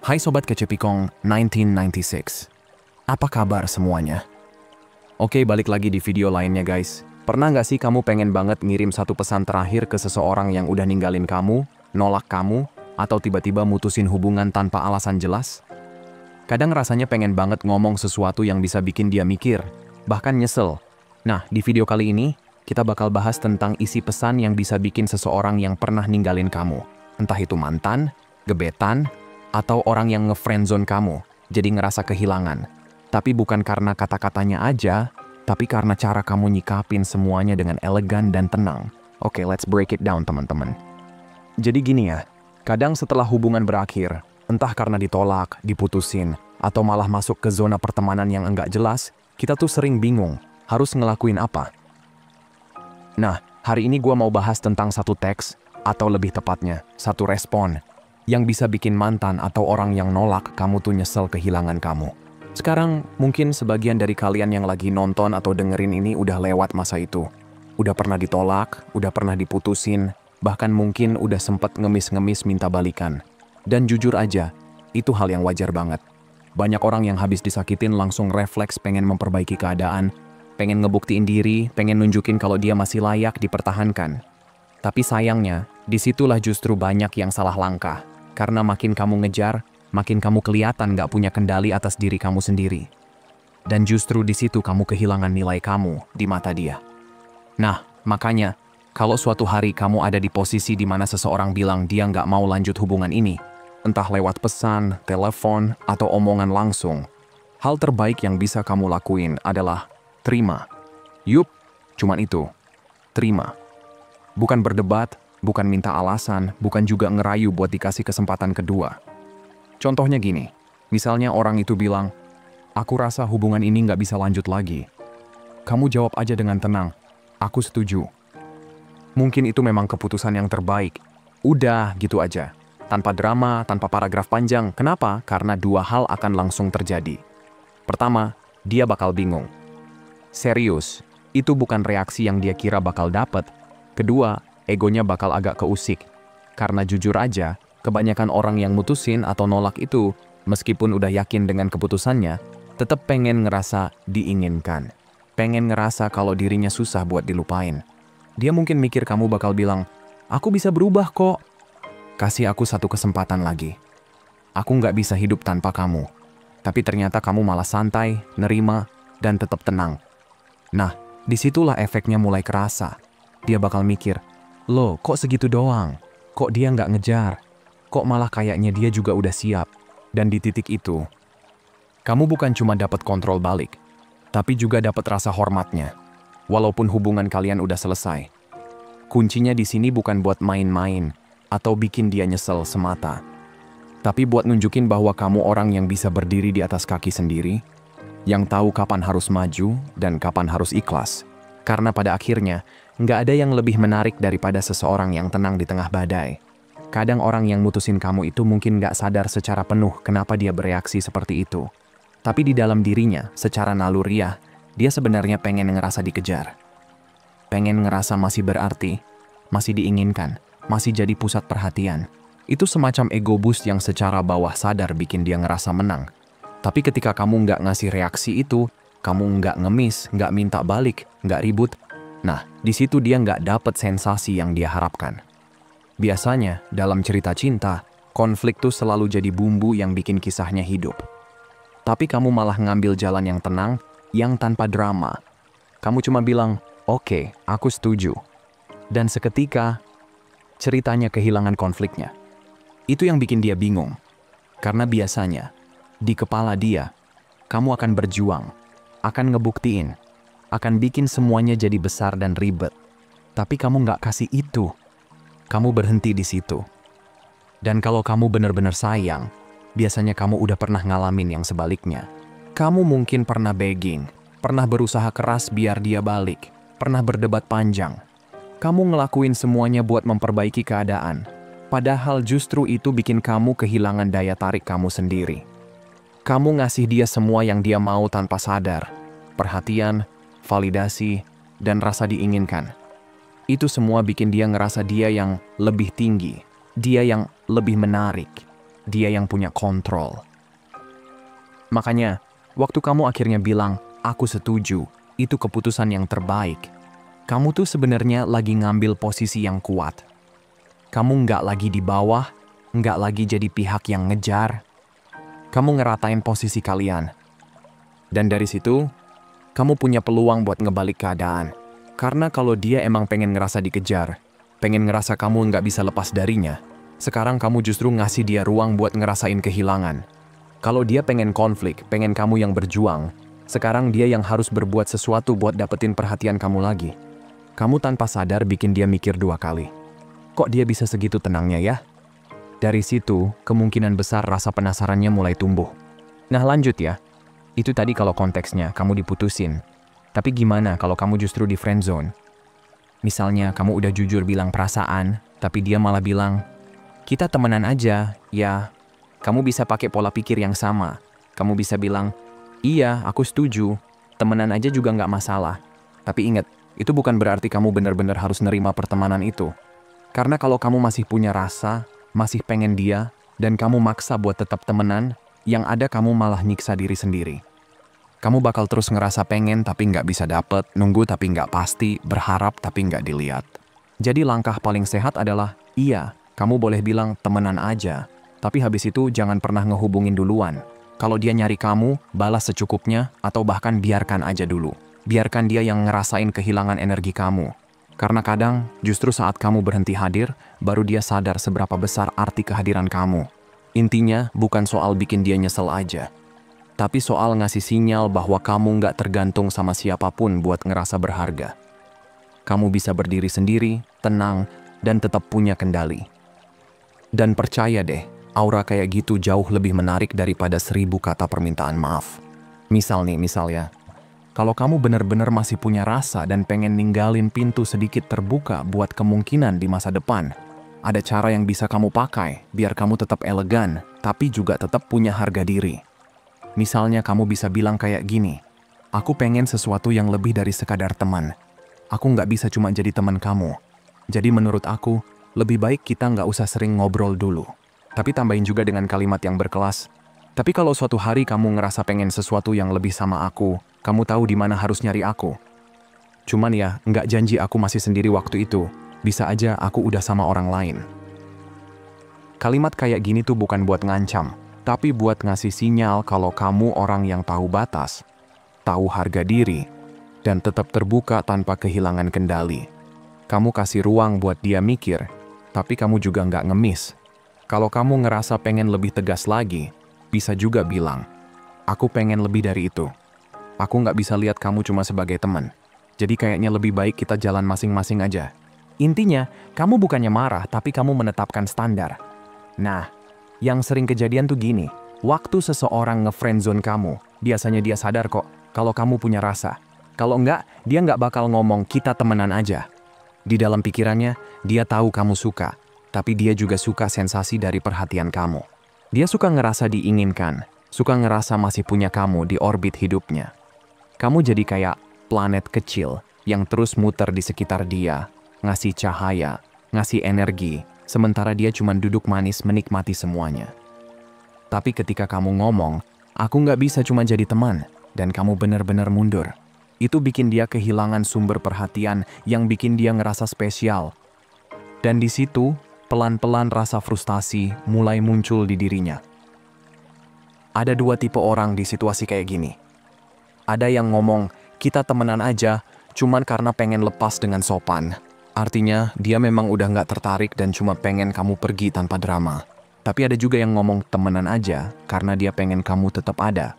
Hai Sobat Kecepikong 1996. Apa kabar semuanya? Oke, balik lagi di video lainnya guys. Pernah nggak sih kamu pengen banget ngirim satu pesan terakhir ke seseorang yang udah ninggalin kamu, nolak kamu, atau tiba-tiba mutusin hubungan tanpa alasan jelas? Kadang rasanya pengen banget ngomong sesuatu yang bisa bikin dia mikir, bahkan nyesel. Nah, di video kali ini, kita bakal bahas tentang isi pesan yang bisa bikin seseorang yang pernah ninggalin kamu. Entah itu mantan, gebetan, atau orang yang nge-friendzone kamu, jadi ngerasa kehilangan. Tapi bukan karena kata-katanya aja, tapi karena cara kamu nyikapin semuanya dengan elegan dan tenang. Oke, let's break it down teman-teman. Jadi gini ya, kadang setelah hubungan berakhir, entah karena ditolak, diputusin, atau malah masuk ke zona pertemanan yang enggak jelas, kita tuh sering bingung, harus ngelakuin apa. Nah, hari ini gua mau bahas tentang satu teks, atau lebih tepatnya, satu respon, yang bisa bikin mantan atau orang yang nolak kamu tuh nyesel kehilangan kamu. Sekarang, mungkin sebagian dari kalian yang lagi nonton atau dengerin ini udah lewat masa itu. Udah pernah ditolak, udah pernah diputusin, bahkan mungkin udah sempet ngemis-ngemis minta balikan. Dan jujur aja, itu hal yang wajar banget. Banyak orang yang habis disakitin langsung refleks pengen memperbaiki keadaan, pengen ngebuktiin diri, pengen nunjukin kalau dia masih layak dipertahankan. Tapi sayangnya, disitulah justru banyak yang salah langkah. Karena makin kamu ngejar, makin kamu kelihatan gak punya kendali atas diri kamu sendiri. Dan justru di situ kamu kehilangan nilai kamu di mata dia. Nah, makanya, kalau suatu hari kamu ada di posisi di mana seseorang bilang dia gak mau lanjut hubungan ini, entah lewat pesan, telepon, atau omongan langsung, hal terbaik yang bisa kamu lakuin adalah terima. Yup, cuman itu. Terima. Bukan berdebat, bukan minta alasan, bukan juga ngerayu buat dikasih kesempatan kedua. Contohnya gini, misalnya orang itu bilang, aku rasa hubungan ini nggak bisa lanjut lagi. Kamu jawab aja dengan tenang, aku setuju. Mungkin itu memang keputusan yang terbaik. Udah gitu aja, tanpa drama, tanpa paragraf panjang. Kenapa? Karena dua hal akan langsung terjadi. Pertama, dia bakal bingung. Serius, itu bukan reaksi yang dia kira bakal dapet. Kedua, egonya bakal agak keusik. Karena jujur aja, kebanyakan orang yang mutusin atau nolak itu, meskipun udah yakin dengan keputusannya, tetap pengen ngerasa diinginkan. Pengen ngerasa kalau dirinya susah buat dilupain. Dia mungkin mikir kamu bakal bilang, aku bisa berubah kok. Kasih aku satu kesempatan lagi. Aku nggak bisa hidup tanpa kamu. Tapi ternyata kamu malah santai, nerima, dan tetap tenang. Nah, disitulah efeknya mulai kerasa. Dia bakal mikir, loh, kok segitu doang? Kok dia nggak ngejar? Kok malah kayaknya dia juga udah siap? Dan di titik itu, kamu bukan cuma dapat kontrol balik, tapi juga dapat rasa hormatnya. Walaupun hubungan kalian udah selesai. Kuncinya di sini bukan buat main-main atau bikin dia nyesel semata. Tapi buat nunjukin bahwa kamu orang yang bisa berdiri di atas kaki sendiri, yang tahu kapan harus maju dan kapan harus ikhlas. Karena pada akhirnya, nggak ada yang lebih menarik daripada seseorang yang tenang di tengah badai. Kadang orang yang mutusin kamu itu mungkin nggak sadar secara penuh kenapa dia bereaksi seperti itu. Tapi di dalam dirinya, secara naluriah, dia sebenarnya pengen ngerasa dikejar. Pengen ngerasa masih berarti, masih diinginkan, masih jadi pusat perhatian. Itu semacam ego boost yang secara bawah sadar bikin dia ngerasa menang. Tapi ketika kamu nggak ngasih reaksi itu, kamu nggak ngemis, nggak minta balik, nggak ribut, nah, di situ dia nggak dapet sensasi yang dia harapkan. Biasanya, dalam cerita cinta, konflik tuh selalu jadi bumbu yang bikin kisahnya hidup. Tapi kamu malah ngambil jalan yang tenang, yang tanpa drama. Kamu cuma bilang, oke, aku setuju. Dan seketika, ceritanya kehilangan konfliknya. Itu yang bikin dia bingung. Karena biasanya, di kepala dia, kamu akan berjuang, akan ngebuktiin, akan bikin semuanya jadi besar dan ribet. Tapi kamu nggak kasih itu. Kamu berhenti di situ. Dan kalau kamu benar-benar sayang, biasanya kamu udah pernah ngalamin yang sebaliknya. Kamu mungkin pernah begging, pernah berusaha keras biar dia balik, pernah berdebat panjang. Kamu ngelakuin semuanya buat memperbaiki keadaan. Padahal justru itu bikin kamu kehilangan daya tarik kamu sendiri. Kamu ngasih dia semua yang dia mau tanpa sadar. Perhatian, validasi, dan rasa diinginkan. Itu semua bikin dia ngerasa dia yang lebih tinggi, dia yang lebih menarik. dia yang punya kontrol. Makanya, waktu kamu akhirnya bilang, aku setuju, itu keputusan yang terbaik. Kamu tuh sebenarnya lagi ngambil posisi yang kuat. Kamu nggak lagi di bawah, nggak lagi jadi pihak yang ngejar. Kamu ngeratain posisi kalian. Dan dari situ, kamu punya peluang buat ngebalik keadaan. Karena kalau dia emang pengen ngerasa dikejar, pengen ngerasa kamu nggak bisa lepas darinya, sekarang kamu justru ngasih dia ruang buat ngerasain kehilangan. Kalau dia pengen konflik, pengen kamu yang berjuang, sekarang dia yang harus berbuat sesuatu buat dapetin perhatian kamu lagi. Kamu tanpa sadar bikin dia mikir 2 kali. Kok dia bisa segitu tenangnya ya? Dari situ, kemungkinan besar rasa penasarannya mulai tumbuh. Nah lanjut ya. Itu tadi kalau konteksnya kamu diputusin. Tapi gimana kalau kamu justru di friendzone? Misalnya kamu udah jujur bilang perasaan, tapi dia malah bilang, kita temenan aja, ya. Kamu bisa pakai pola pikir yang sama. Kamu bisa bilang, iya aku setuju, temenan aja juga nggak masalah. Tapi ingat, itu bukan berarti kamu benar-benar harus nerima pertemanan itu. Karena kalau kamu masih punya rasa, masih pengen dia, dan kamu maksa buat tetap temenan, yang ada kamu malah nyiksa diri sendiri. Kamu bakal terus ngerasa pengen tapi nggak bisa dapet, nunggu tapi nggak pasti, berharap tapi nggak dilihat. Jadi langkah paling sehat adalah, iya, kamu boleh bilang temenan aja, tapi habis itu jangan pernah ngehubungin duluan. Kalau dia nyari kamu, balas secukupnya, atau bahkan biarkan aja dulu. Biarkan dia yang ngerasain kehilangan energi kamu. Karena kadang, justru saat kamu berhenti hadir, baru dia sadar seberapa besar arti kehadiran kamu. Intinya, bukan soal bikin dia nyesel aja. Tapi soal ngasih sinyal bahwa kamu nggak tergantung sama siapapun buat ngerasa berharga. Kamu bisa berdiri sendiri, tenang, dan tetap punya kendali. Dan percaya deh, aura kayak gitu jauh lebih menarik daripada 1000 kata permintaan maaf. Misal ya, kalau kamu benar-benar masih punya rasa dan pengen ninggalin pintu sedikit terbuka buat kemungkinan di masa depan, ada cara yang bisa kamu pakai biar kamu tetap elegan, tapi juga tetap punya harga diri. Misalnya kamu bisa bilang kayak gini, aku pengen sesuatu yang lebih dari sekadar teman. Aku nggak bisa cuma jadi teman kamu. Jadi menurut aku, lebih baik kita nggak usah sering ngobrol dulu. Tapi tambahin juga dengan kalimat yang berkelas. Tapi kalau suatu hari kamu ngerasa pengen sesuatu yang lebih sama aku, kamu tahu di mana harus nyari aku. Cuman ya, nggak janji aku masih sendiri waktu itu. Bisa aja aku udah sama orang lain. Kalimat kayak gini tuh bukan buat ngancam, tapi buat ngasih sinyal kalau kamu orang yang tahu batas, tahu harga diri, dan tetap terbuka tanpa kehilangan kendali. Kamu kasih ruang buat dia mikir, tapi kamu juga nggak ngemis. Kalau kamu ngerasa pengen lebih tegas lagi, bisa juga bilang, aku pengen lebih dari itu. Aku nggak bisa lihat kamu cuma sebagai teman. Jadi kayaknya lebih baik kita jalan masing-masing aja. Intinya, kamu bukannya marah, tapi kamu menetapkan standar. Nah, yang sering kejadian tuh gini, waktu seseorang nge-friendzone kamu, biasanya dia sadar kok kalau kamu punya rasa. Kalau enggak, dia nggak bakal ngomong kita temenan aja. Di dalam pikirannya, dia tahu kamu suka, tapi dia juga suka sensasi dari perhatian kamu. Dia suka ngerasa diinginkan, suka ngerasa masih punya kamu di orbit hidupnya. Kamu jadi kayak planet kecil yang terus muter di sekitar dia, ngasih cahaya, ngasih energi, sementara dia cuma duduk manis menikmati semuanya. Tapi ketika kamu ngomong, aku nggak bisa cuma jadi teman, dan kamu benar-benar mundur, itu bikin dia kehilangan sumber perhatian yang bikin dia ngerasa spesial. Dan di situ, pelan-pelan rasa frustasi mulai muncul di dirinya. Ada 2 tipe orang di situasi kayak gini. Ada yang ngomong, kita temenan aja, cuman karena pengen lepas dengan sopan. Artinya, dia memang udah nggak tertarik dan cuma pengen kamu pergi tanpa drama. Tapi ada juga yang ngomong temenan aja karena dia pengen kamu tetap ada.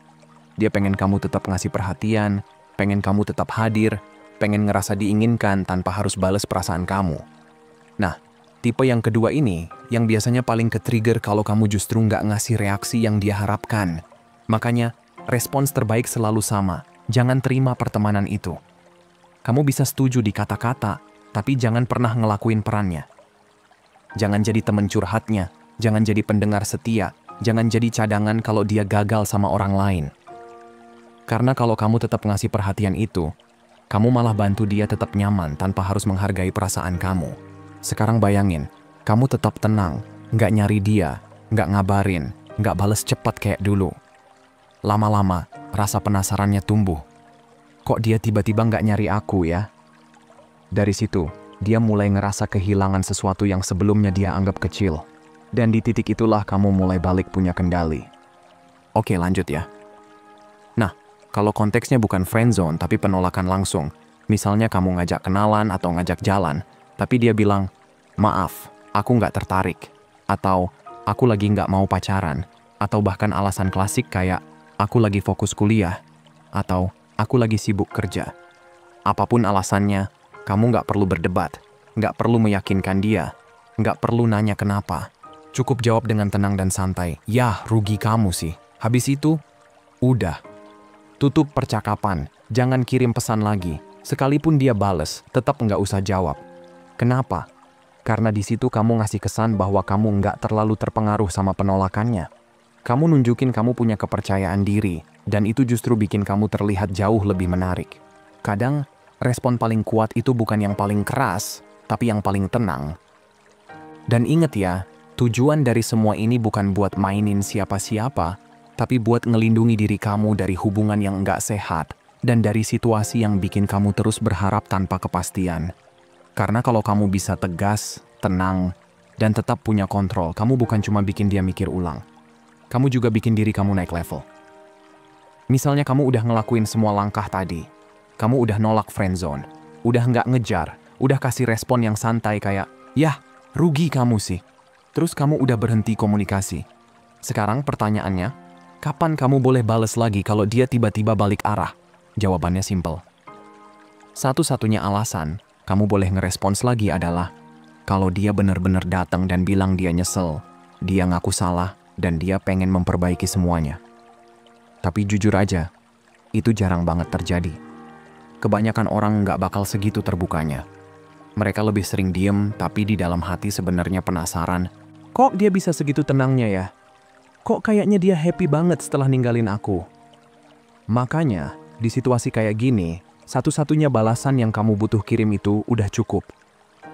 Dia pengen kamu tetap ngasih perhatian, pengen kamu tetap hadir, pengen ngerasa diinginkan tanpa harus bales perasaan kamu. Nah, tipe yang kedua ini yang biasanya paling ke-trigger kalau kamu justru nggak ngasih reaksi yang dia harapkan. Makanya, respons terbaik selalu sama. Jangan terima pertemanan itu. Kamu bisa setuju di kata-kata, tapi jangan pernah ngelakuin perannya. Jangan jadi temen curhatnya, jangan jadi pendengar setia, jangan jadi cadangan kalau dia gagal sama orang lain. Karena kalau kamu tetap ngasih perhatian itu, kamu malah bantu dia tetap nyaman tanpa harus menghargai perasaan kamu. Sekarang bayangin, kamu tetap tenang, nggak nyari dia, nggak ngabarin, nggak bales cepat kayak dulu. Lama-lama, rasa penasarannya tumbuh. Kok dia tiba-tiba nggak nyari aku ya? Dari situ, dia mulai ngerasa kehilangan sesuatu yang sebelumnya dia anggap kecil. Dan di titik itulah kamu mulai balik punya kendali. Oke, lanjut ya. Nah, kalau konteksnya bukan friendzone tapi penolakan langsung, misalnya kamu ngajak kenalan atau ngajak jalan, tapi dia bilang, maaf, aku nggak tertarik. Atau, aku lagi nggak mau pacaran. Atau bahkan alasan klasik kayak, aku lagi fokus kuliah. Atau, aku lagi sibuk kerja. Apapun alasannya, kamu nggak perlu berdebat. Nggak perlu meyakinkan dia. Nggak perlu nanya kenapa. Cukup jawab dengan tenang dan santai, ya rugi kamu sih. Habis itu, udah. Tutup percakapan, jangan kirim pesan lagi. Sekalipun dia bales, tetap nggak usah jawab. Kenapa? Karena di situ kamu ngasih kesan bahwa kamu nggak terlalu terpengaruh sama penolakannya. Kamu nunjukin kamu punya kepercayaan diri, dan itu justru bikin kamu terlihat jauh lebih menarik. Kadang, respon paling kuat itu bukan yang paling keras, tapi yang paling tenang. Dan inget ya, tujuan dari semua ini bukan buat mainin siapa-siapa, tapi buat ngelindungi diri kamu dari hubungan yang nggak sehat, dan dari situasi yang bikin kamu terus berharap tanpa kepastian. Karena kalau kamu bisa tegas, tenang, dan tetap punya kontrol, kamu bukan cuma bikin dia mikir ulang. Kamu juga bikin diri kamu naik level. Misalnya kamu udah ngelakuin semua langkah tadi. Kamu udah nolak friendzone, udah nggak ngejar, udah kasih respon yang santai kayak, yah, rugi kamu sih. Terus kamu udah berhenti komunikasi. Sekarang pertanyaannya, kapan kamu boleh bales lagi kalau dia tiba-tiba balik arah? Jawabannya simpel. Satu-satunya alasan kamu boleh ngerespons lagi adalah kalau dia benar-benar datang dan bilang dia nyesel, dia ngaku salah, dan dia pengen memperbaiki semuanya. Tapi jujur aja, itu jarang banget terjadi. Kebanyakan orang nggak bakal segitu terbukanya. Mereka lebih sering diem, tapi di dalam hati sebenarnya penasaran. Kok dia bisa segitu tenangnya ya? Kok kayaknya dia happy banget setelah ninggalin aku? Makanya, di situasi kayak gini, satu-satunya balasan yang kamu butuh kirim itu udah cukup.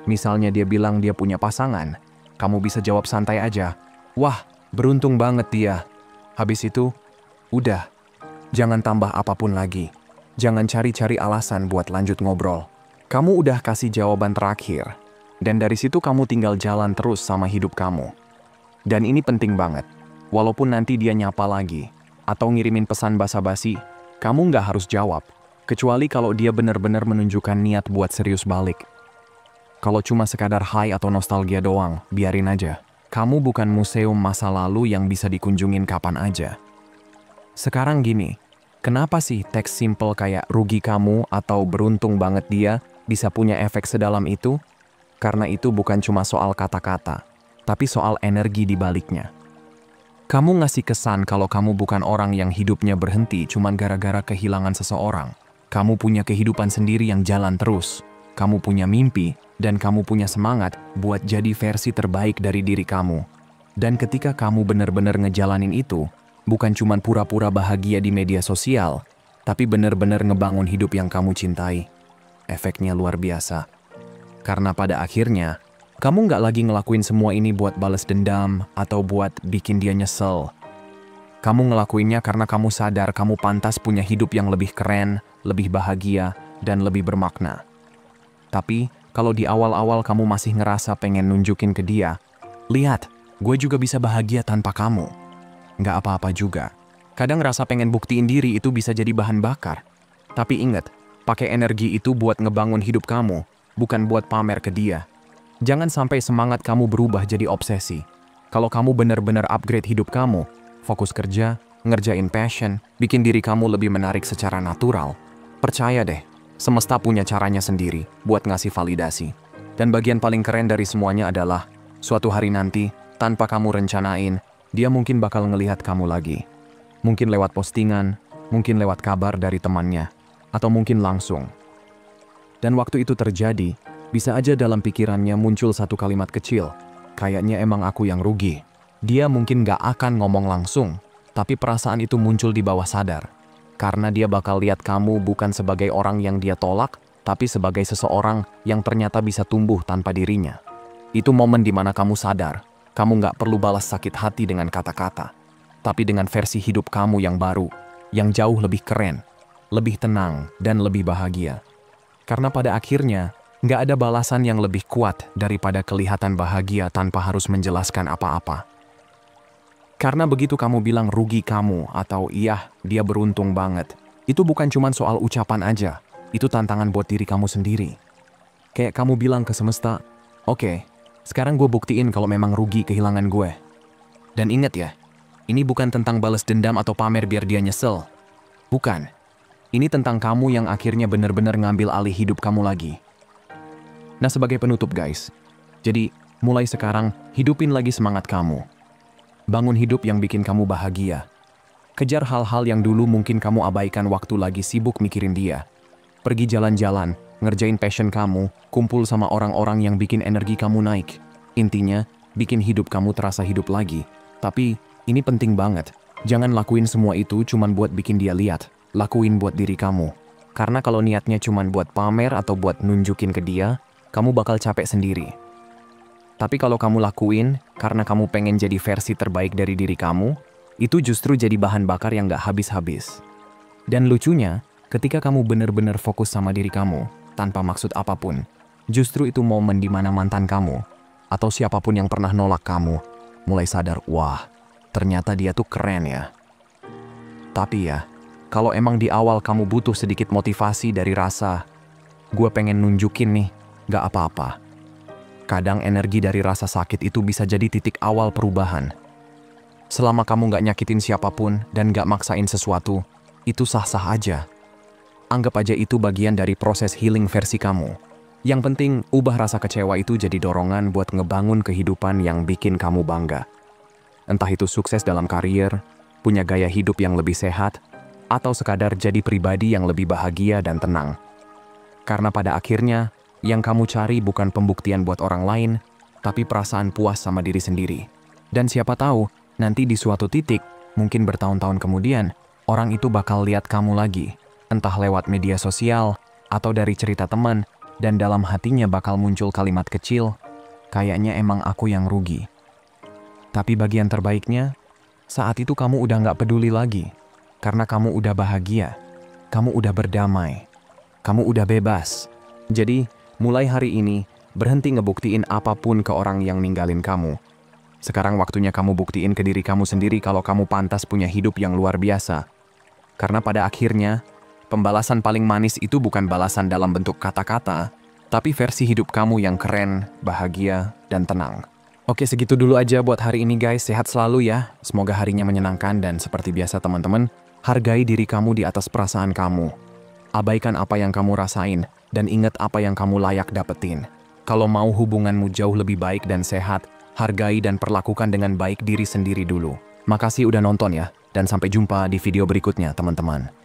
Misalnya dia bilang dia punya pasangan, kamu bisa jawab santai aja, wah, beruntung banget dia. Habis itu, udah. Jangan tambah apapun lagi. Jangan cari-cari alasan buat lanjut ngobrol. Kamu udah kasih jawaban terakhir. Dan dari situ kamu tinggal jalan terus sama hidup kamu. Dan ini penting banget. Walaupun nanti dia nyapa lagi, atau ngirimin pesan basa-basi, kamu nggak harus jawab. Kecuali kalau dia benar-benar menunjukkan niat buat serius balik. Kalau cuma sekadar hai atau nostalgia doang, biarin aja. Kamu bukan museum masa lalu yang bisa dikunjungin kapan aja. Sekarang gini, kenapa sih teks simple kayak rugi kamu atau beruntung banget dia bisa punya efek sedalam itu? Karena itu bukan cuma soal kata-kata, tapi soal energi di baliknya. Kamu ngasih kesan kalau kamu bukan orang yang hidupnya berhenti cuma gara-gara kehilangan seseorang. Kamu punya kehidupan sendiri yang jalan terus. Kamu punya mimpi, dan kamu punya semangat buat jadi versi terbaik dari diri kamu. Dan ketika kamu benar-benar ngejalanin itu, bukan cuma pura-pura bahagia di media sosial, tapi benar-benar ngebangun hidup yang kamu cintai. Efeknya luar biasa. Karena pada akhirnya, kamu nggak lagi ngelakuin semua ini buat balas dendam atau buat bikin dia nyesel. Kamu ngelakuinnya karena kamu sadar kamu pantas punya hidup yang lebih keren, lebih bahagia, dan lebih bermakna. Tapi, kalau di awal-awal kamu masih ngerasa pengen nunjukin ke dia, lihat, gue juga bisa bahagia tanpa kamu. Nggak apa-apa juga. Kadang rasa pengen buktiin diri itu bisa jadi bahan bakar. Tapi ingat, pakai energi itu buat ngebangun hidup kamu, bukan buat pamer ke dia. Jangan sampai semangat kamu berubah jadi obsesi. Kalau kamu benar-benar upgrade hidup kamu, fokus kerja, ngerjain passion, bikin diri kamu lebih menarik secara natural, percaya deh, semesta punya caranya sendiri buat ngasih validasi. Dan bagian paling keren dari semuanya adalah, suatu hari nanti, tanpa kamu rencanain, dia mungkin bakal ngelihat kamu lagi. Mungkin lewat postingan, mungkin lewat kabar dari temannya, atau mungkin langsung. Dan waktu itu terjadi, bisa aja dalam pikirannya muncul satu kalimat kecil, kayaknya emang aku yang rugi. Dia mungkin gak akan ngomong langsung, tapi perasaan itu muncul di bawah sadar. Karena dia bakal lihat kamu bukan sebagai orang yang dia tolak, tapi sebagai seseorang yang ternyata bisa tumbuh tanpa dirinya. Itu momen dimana kamu sadar, Kamu nggak perlu balas sakit hati dengan kata-kata, tapi dengan versi hidup kamu yang baru, yang jauh lebih keren, lebih tenang, dan lebih bahagia. Karena pada akhirnya, nggak ada balasan yang lebih kuat daripada kelihatan bahagia tanpa harus menjelaskan apa-apa. Karena begitu kamu bilang rugi kamu atau iya, dia beruntung banget, itu bukan cuma soal ucapan aja, itu tantangan buat diri kamu sendiri. Kayak kamu bilang ke semesta, oke, sekarang gue buktiin kalau memang rugi kehilangan gue. Dan ingat ya, ini bukan tentang balas dendam atau pamer biar dia nyesel. Bukan. Ini tentang kamu yang akhirnya benar-benar ngambil alih hidup kamu lagi. Nah, sebagai penutup guys, jadi mulai sekarang hidupin lagi semangat kamu. Bangun hidup yang bikin kamu bahagia. Kejar hal-hal yang dulu mungkin kamu abaikan waktu lagi sibuk mikirin dia. Pergi jalan-jalan, ngerjain passion kamu, kumpul sama orang-orang yang bikin energi kamu naik. Intinya, bikin hidup kamu terasa hidup lagi. Tapi, ini penting banget. Jangan lakuin semua itu cuman buat bikin dia lihat. Lakuin buat diri kamu. Karena kalau niatnya cuman buat pamer atau buat nunjukin ke dia, kamu bakal capek sendiri. Tapi kalau kamu lakuin karena kamu pengen jadi versi terbaik dari diri kamu, itu justru jadi bahan bakar yang gak habis-habis. Dan lucunya, ketika kamu benar-benar fokus sama diri kamu, tanpa maksud apapun, justru itu momen di mana mantan kamu, atau siapapun yang pernah nolak kamu, mulai sadar, wah, ternyata dia tuh keren ya. Tapi ya, kalau emang di awal kamu butuh sedikit motivasi dari rasa, gue pengen nunjukin nih, gak apa-apa. Kadang energi dari rasa sakit itu bisa jadi titik awal perubahan. Selama kamu gak nyakitin siapapun dan gak maksain sesuatu, itu sah-sah aja. Anggap aja itu bagian dari proses healing versi kamu. Yang penting, ubah rasa kecewa itu jadi dorongan buat ngebangun kehidupan yang bikin kamu bangga. Entah itu sukses dalam karier, punya gaya hidup yang lebih sehat, atau sekadar jadi pribadi yang lebih bahagia dan tenang. Karena pada akhirnya, yang kamu cari bukan pembuktian buat orang lain, tapi perasaan puas sama diri sendiri. Dan siapa tahu, nanti di suatu titik, mungkin bertahun-tahun kemudian, orang itu bakal lihat kamu lagi. Entah lewat media sosial, atau dari cerita teman, dan dalam hatinya bakal muncul kalimat kecil, kayaknya emang aku yang rugi. Tapi bagian terbaiknya, saat itu kamu udah gak peduli lagi, karena kamu udah bahagia, kamu udah berdamai, kamu udah bebas. Jadi, mulai hari ini, berhenti ngebuktiin apapun ke orang yang ninggalin kamu. Sekarang waktunya kamu buktiin ke diri kamu sendiri kalau kamu pantas punya hidup yang luar biasa. Karena pada akhirnya, pembalasan paling manis itu bukan balasan dalam bentuk kata-kata, tapi versi hidup kamu yang keren, bahagia, dan tenang. Oke, segitu dulu aja buat hari ini guys. Sehat selalu ya. Semoga harinya menyenangkan dan seperti biasa teman-teman, hargai diri kamu di atas perasaan kamu. Abaikan apa yang kamu rasain dan ingat apa yang kamu layak dapetin. Kalau mau hubunganmu jauh lebih baik dan sehat, hargai dan perlakukan dengan baik diri sendiri dulu. Makasih udah nonton ya, dan sampai jumpa di video berikutnya teman-teman.